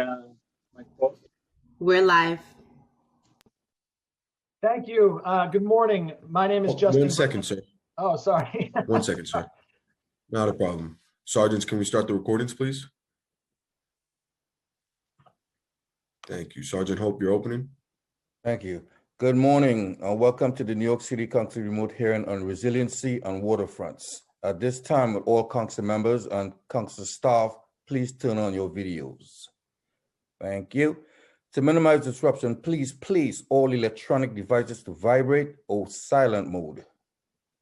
my quote. We're live. Thank you. Good morning. My name is Justin. 1 second, sir. Oh, sorry. 1 second, sir. Not a problem. Sergeants, can we start the recordings, please? Thank you. Sergeant Hope, you're opening. Thank you. Good morning and welcome to the New York City Council remote hearing on resiliency on waterfronts. At this time, with all council members and council staff, please turn on your videos. Thank you. To minimize disruption, please all electronic devices to vibrate or silent mode.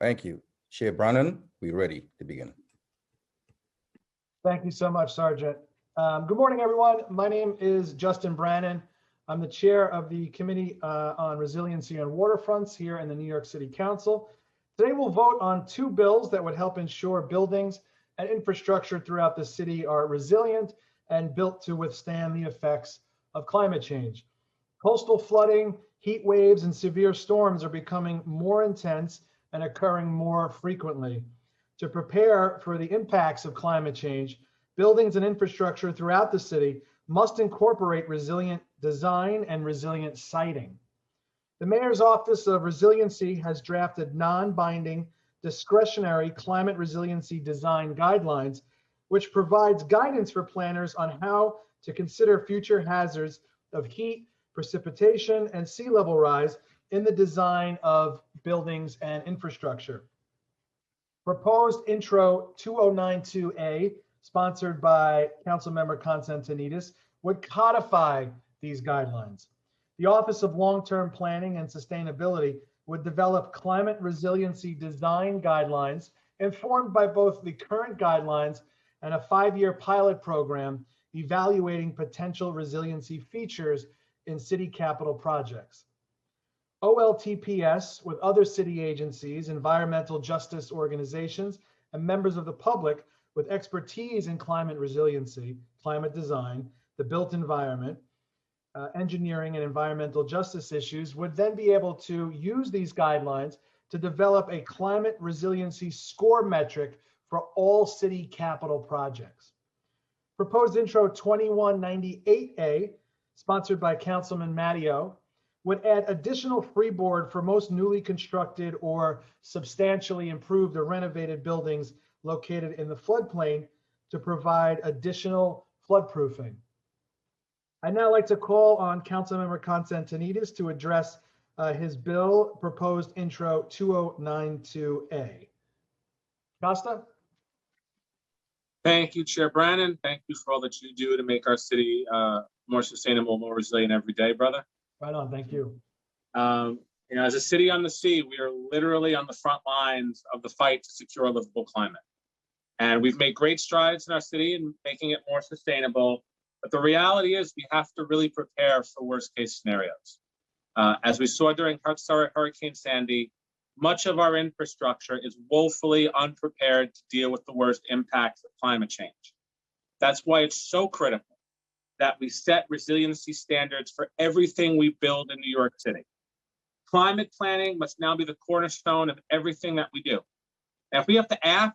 Thank you. Chair Brannan, we're ready to begin. Thank you so much, Sergeant. Good morning, everyone. My name is Justin Brannan. I'm the chair of the Committee on Resiliency on Waterfronts here in the New York City Council. Today we'll vote on two bills that would help ensure buildings and infrastructure throughout the city are resilient and built to withstand the effects of climate change. Coastal flooding, heat waves, and severe storms are becoming more intense and occurring more frequently. To prepare for the impacts of climate change, buildings and infrastructure throughout the city must incorporate resilient design and resilient siting. The Mayor's Office of Resiliency has drafted non-binding discretionary climate resiliency design guidelines, which provides guidance for planners on how to consider future hazards of heat, precipitation, and sea level rise in the design of buildings and infrastructure. Proposed Intro 2092A, sponsored by Councilmember Constantinides, would codify these guidelines. The Office of Long-Term Planning and Sustainability would develop climate resiliency design guidelines informed by both the current guidelines and a 5-year pilot program evaluating potential resiliency features in city capital projects. OLTPS, with other city agencies, environmental justice organizations, and members of the public with expertise in climate resiliency, climate design, the built environment, engineering, and environmental justice issues, would then be able to use these guidelines to develop a climate resiliency score metric for all city capital projects. Proposed Intro 2198A, sponsored by Councilman Matteo, would add additional freeboard for most newly constructed or substantially improved or renovated buildings located in the floodplain to provide additional floodproofing. I'd now like to call on Councilmember Constantinides to address his bill, Proposed Intro 2092A. Costa? Thank you, Chair Brannan. Thank you for all that you do to make our city more sustainable, more resilient every day, brother. Right on, thank you. As a city on the sea, we are literally on the front lines of the fight to secure a livable climate. And we've made great strides in our city in making it more sustainable. But the reality is we have to really prepare for worst case scenarios. As we saw during Hurricane Sandy, much of our infrastructure is woefully unprepared to deal with the worst impacts of climate change. That's why it's so critical that we set resiliency standards for everything we build in New York City. Climate planning must now be the cornerstone of everything that we do. And if we have to ask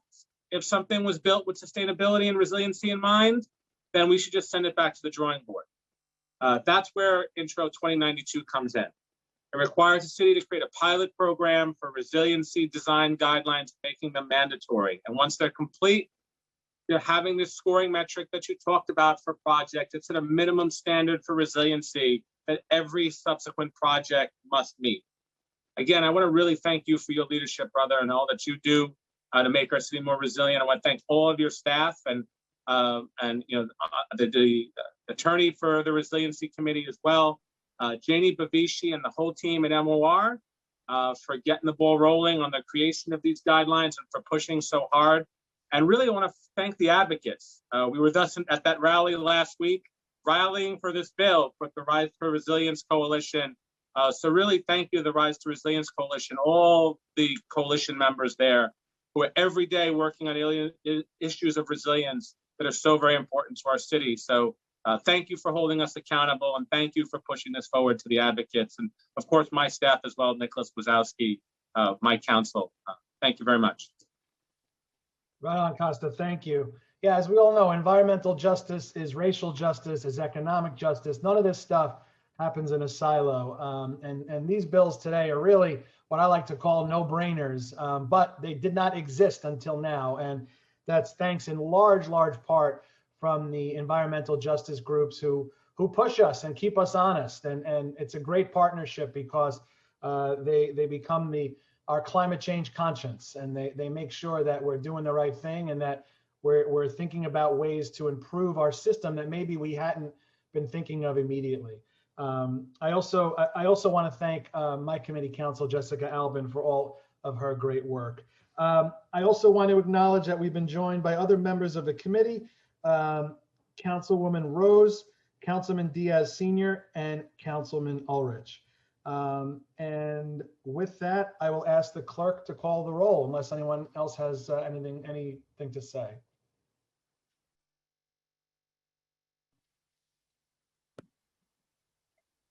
if something was built with sustainability and resiliency in mind, then we should just send it back to the drawing board. That's where Intro 2092 comes in. It requires the city to create a pilot program for resiliency design guidelines, making them mandatory. And once they're complete, they're having this scoring metric that you talked about for projects. It's at a minimum standard for resiliency that every subsequent project must meet. Again, I want to really thank you for your leadership, brother, and all that you do to make our city more resilient. I want to thank all of your staff and the attorney for the Resiliency Committee as well, Janie Bavishi and the whole team at MOR for getting the ball rolling on the creation of these guidelines and for pushing so hard. And really, I want to thank the advocates. We were thus at that rally last week, rallying for this bill with the Rise to Resilience Coalition. So really, thank you to the Rise to Resilience Coalition, all the coalition members there who are every day working on issues of resilience that are so very important to our city. So thank you for holding us accountable, and thank you for pushing this forward to the advocates. And of course, my staff as well, Nicholas Wazowski, my counsel. Thank you very much. Right on, Costa, thank you. Yeah, as we all know, environmental justice is racial justice, is economic justice. None of this stuff happens in a silo. And these bills today are really what I like to call no-brainers, but they did not exist until now. And that's thanks in large part from the environmental justice groups who push us and keep us honest. And it's a great partnership because they become our climate change conscience, and they make sure that we're doing the right thing and that we're thinking about ways to improve our system that maybe we hadn't been thinking of immediately. I also want to thank my committee counsel, Jessica Albin, for all of her great work. I also want to acknowledge that we've been joined by other members of the committee, Councilwoman Rose, Councilman Diaz Sr., and Councilman Ulrich. And with that, I will ask the clerk to call the roll unless anyone else has anything to say.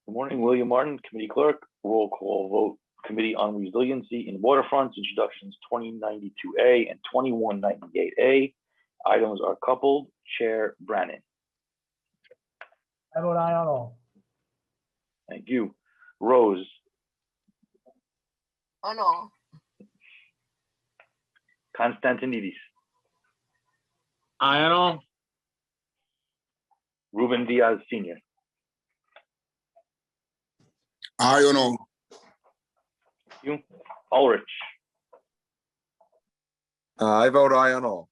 Good morning, William Martin, Committee Clerk. Roll call vote. Committee on Resiliency in Waterfronts, Introductions 2092A and 2198A. Items are coupled. Chair Brannan. I vote aye on all. Thank you. Rose. On all. Constantinidis. Aye on all. Ruben Diaz Sr. Aye on all. Thank you. Ulrich. I vote aye on all.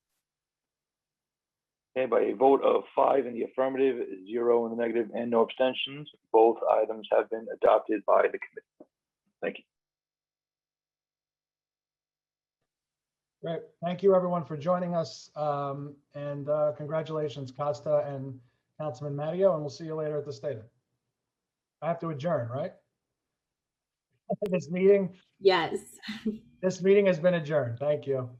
Okay, by a vote of 5 in the affirmative, 0 in the negative, and no abstentions, both items have been adopted by the committee. Thank you. Great. Thank you, everyone, for joining us. And congratulations, Costa and Councilman Matteo, and we'll see you later at the stadium. I have to adjourn, right? This meeting Yes. has been adjourned. Thank you.